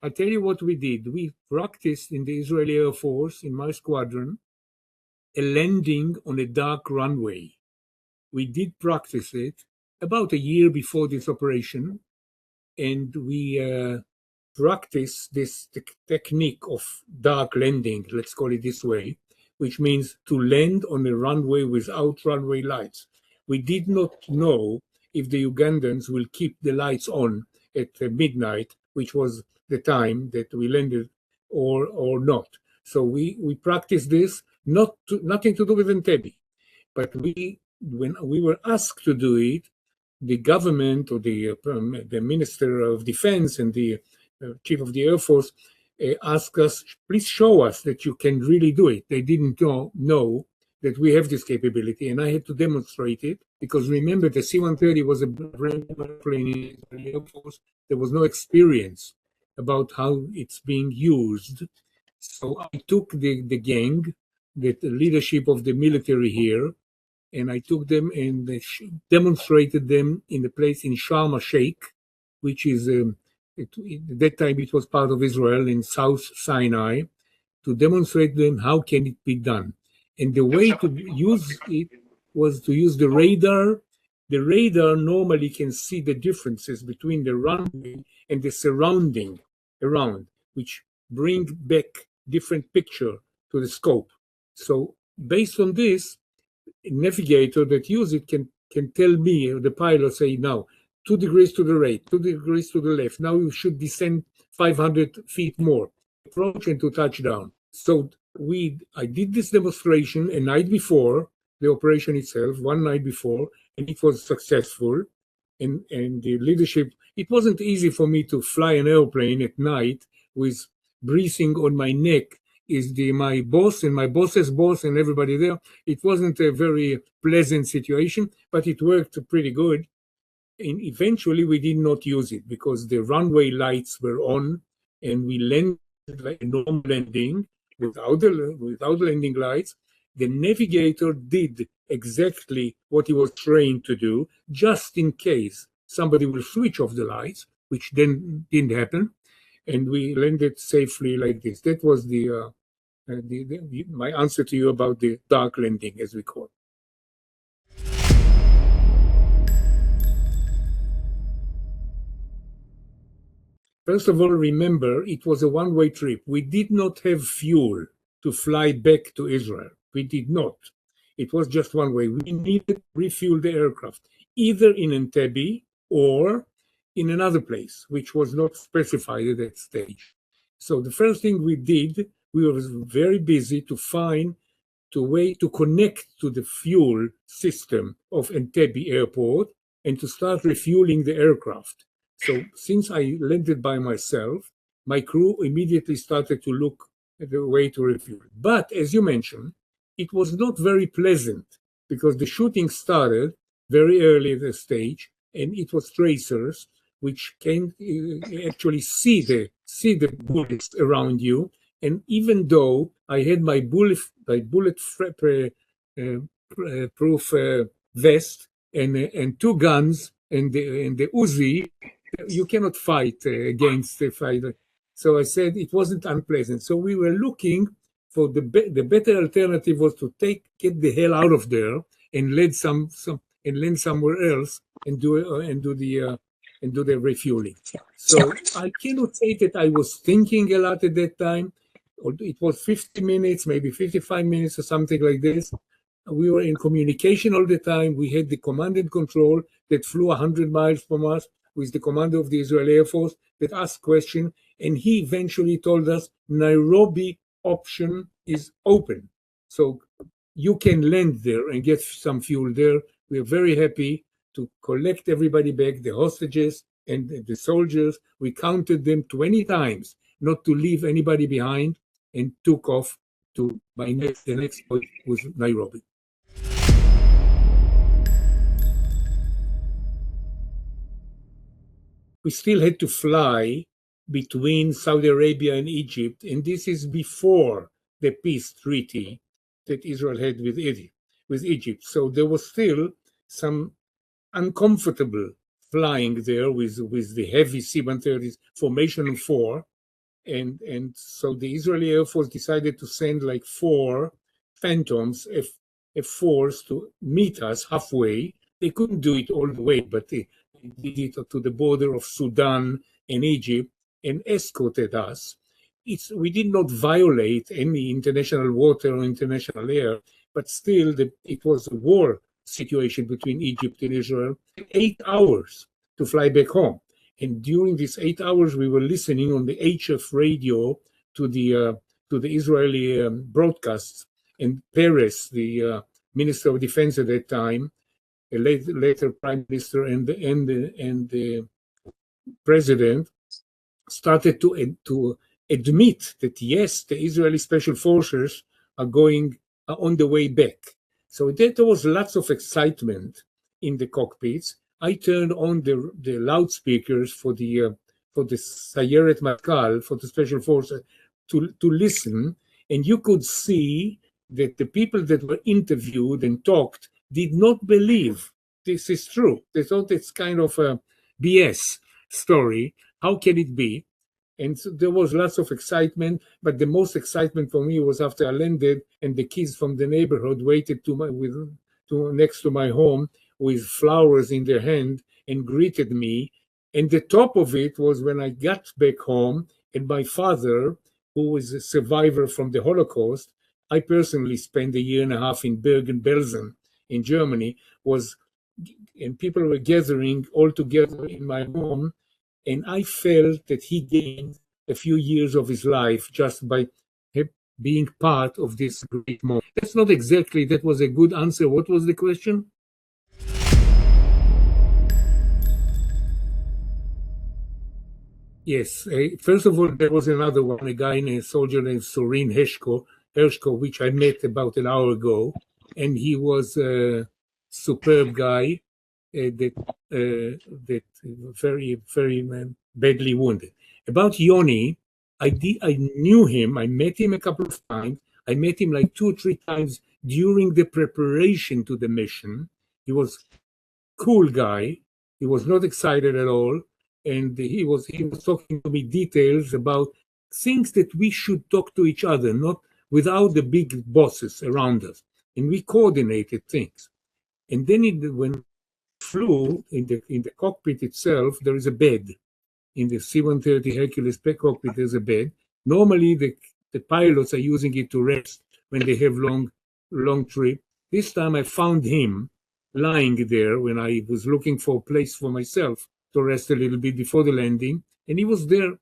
I tell you what we did. We practiced in the Israeli Air Force, in my squadron, a landing on a dark runway. We did practice it about a year before this operation, and we practiced this technique of dark landing, let's call it this way, which means to land on a runway without runway lights. We did not know if the Ugandans will keep the lights on at midnight, which was the time that we landed, or not. So we practiced this, nothing to do with Entebbe, but when we were asked to do it, the government or the Minister of Defense and the Chief of the Air Force asked us, please show us that you can really do it. They didn't know that we have this capability, and I had to demonstrate it, because remember, the C-130 was a brand new airplane in the Air Force. There was no experience about how it's being used. So I took the gang, the leadership of the military here, and I took them and demonstrated them in a place in Sharm el-Sheikh, which is, at that time it was part of Israel, in South Sinai, to demonstrate them how can it be done. And the way to use it was to use the radar. The radar normally can see the differences between the runway and the surrounding around, which bring back different picture to the scope. So based on this, a navigator that use it can tell me, the pilot, say, now 2 degrees to the right, 2 degrees to the left, now you should descend 500 feet more, approach and to touchdown. So I did this demonstration a night before the operation itself, one night before, and it was successful. And the leadership, it wasn't easy for me to fly an airplane at night with breathing on my neck is my boss and my boss's boss and everybody there. It wasn't a very pleasant situation, but it worked pretty good. And eventually we did not use it because the runway lights were on, and we landed like a normal landing without landing lights. The navigator did exactly what he was trained to do, just in case somebody will switch off the lights, which then didn't happen, and we landed safely like this. That was my answer to you about the dark landing, as we call it. First of all, remember, it was a one-way trip. We did not have fuel to fly back to Israel. We did not. It was just one way. We needed to refuel the aircraft, either in Entebbe or in another place, which was not specified at that stage. So the first thing we did, we were very busy to find a way to connect to the fuel system of Entebbe airport and to start refueling the aircraft. So since I landed by myself, my crew immediately started to look at the way to refuel. But as you mentioned, it was not very pleasant because the shooting started very early at the stage, and it was tracers which can actually see the bullets around you. And even though I had my bullet-proof vest and 2 guns and the Uzi, you cannot fight against the fighter. So I said it wasn't unpleasant. So we were looking for the better alternative was to get the hell out of there and land somewhere else and do the refueling. So I cannot say that I was thinking a lot at that time. It was 50 minutes, maybe 55 minutes or something like this. We were in communication all the time. We had the command and control that flew 100 miles from us with the commander of the Israeli Air Force that asked questions, and he eventually told us Nairobi option is open. So you can land there and get some fuel there. We're very happy to collect everybody back, the hostages and the soldiers. We counted them 20 times not to leave anybody behind, and took off to the next point was Nairobi. We still had to fly between Saudi Arabia and Egypt, and this is before the peace treaty that Israel had with Egypt. So there was still some uncomfortable flying there with the heavy C-130s, formation of 4, And so the Israeli Air Force decided to send like 4 Phantoms F4s to meet us halfway. They couldn't do it all the way, but they did it to the border of Sudan and Egypt and escorted us. We did not violate any international water or international air, but still it was a war situation between Egypt and Israel. 8 hours to fly back home. And during these 8 hours, we were listening on the HF radio to the Israeli broadcasts. And Peres, the Minister of Defense at that time, later Prime Minister, and the President, started to admit that yes, the Israeli Special Forces are on the way back. So there was lots of excitement in the cockpits. I turned on the loudspeakers for the Sayeret Matkal, for the Special Forces, to listen, and you could see that the people that were interviewed and talked did not believe this is true. They thought it's kind of a BS story. How can it be? And so there was lots of excitement, but the most excitement for me was after I landed and the kids from the neighborhood waited next to my home with flowers in their hand and greeted me. And the top of it was when I got back home, and my father, who was a survivor from the Holocaust, I personally spent a year and a half in Bergen-Belsen in Germany, and people were gathering all together in my home. And I felt that he gained a few years of his life just by being part of this great moment. That was a good answer. What was the question? Yes. First of all, there was another one, a soldier named Sorin Hershko, which I met about an hour ago. And he was a superb guy. That very, very badly wounded. About Yoni, I knew him. I met him a couple of times. I met him like 2 or 3 times during the preparation to the mission. He was a cool guy. He was not excited at all, and he was talking to me details about things that we should talk to each other, not without the big bosses around us, and we coordinated things. And then when flew in the cockpit itself, there is a bed. In the C-130 Hercules cockpit, there's a bed. Normally, the pilots are using it to rest when they have long trip. This time I found him lying there when I was looking for a place for myself to rest a little bit before the landing, and he was there.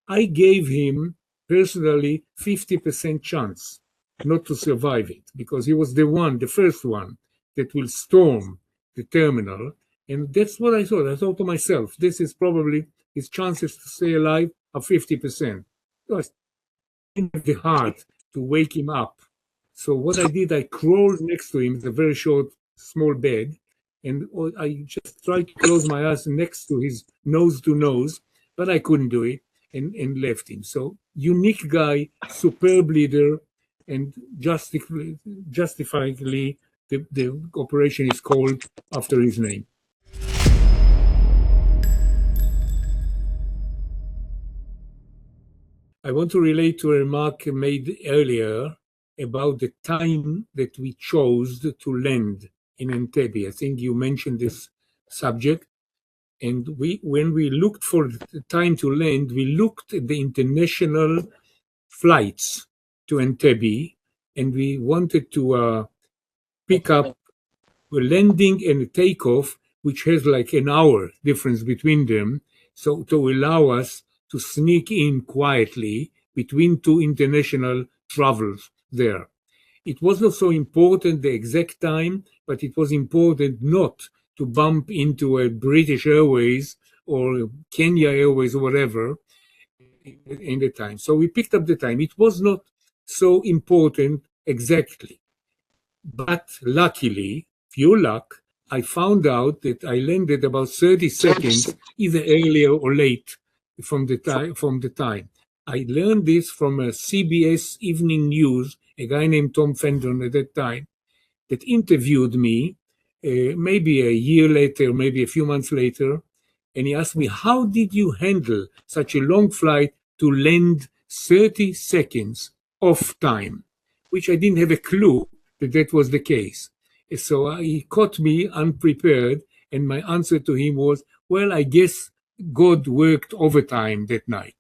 I gave him personally 50% chance not to survive it, because he was the first one that will storm the terminal. And that's what I thought. I thought to myself, this is probably his chances to stay alive are 50%. So I didn't have the heart to wake him up. So what I did, I crawled next to him. It's a very short, small bed. And I just tried to close my eyes next to his nose to nose, but I couldn't do it, and left him. So unique guy, superb leader, and justifiably, the operation is called after his name. I want to relate to a remark made earlier about the time that we chose to land in Entebbe. I think you mentioned this subject. And when we looked for the time to land, we looked at the international flights to Entebbe, and we wanted to pick up a landing and a takeoff, which has like an hour difference between them, so to allow us to sneak in quietly between 2 international travels there. It was not so important the exact time, but it was important not to bump into a British Airways or Kenya Airways or whatever in the time. So we picked up the time. It was not so important exactly. But luckily, pure luck, I found out that I landed about 30 seconds either earlier or late from the time. I learned this from a CBS Evening News, a guy named Tom Fendon at that time, that interviewed me maybe a year later, maybe a few months later, and he asked me, how did you handle such a long flight to lend 30 seconds off time, which I didn't have a clue that that was the case. So he caught me unprepared, and my answer to him was, well, I guess God worked overtime that night.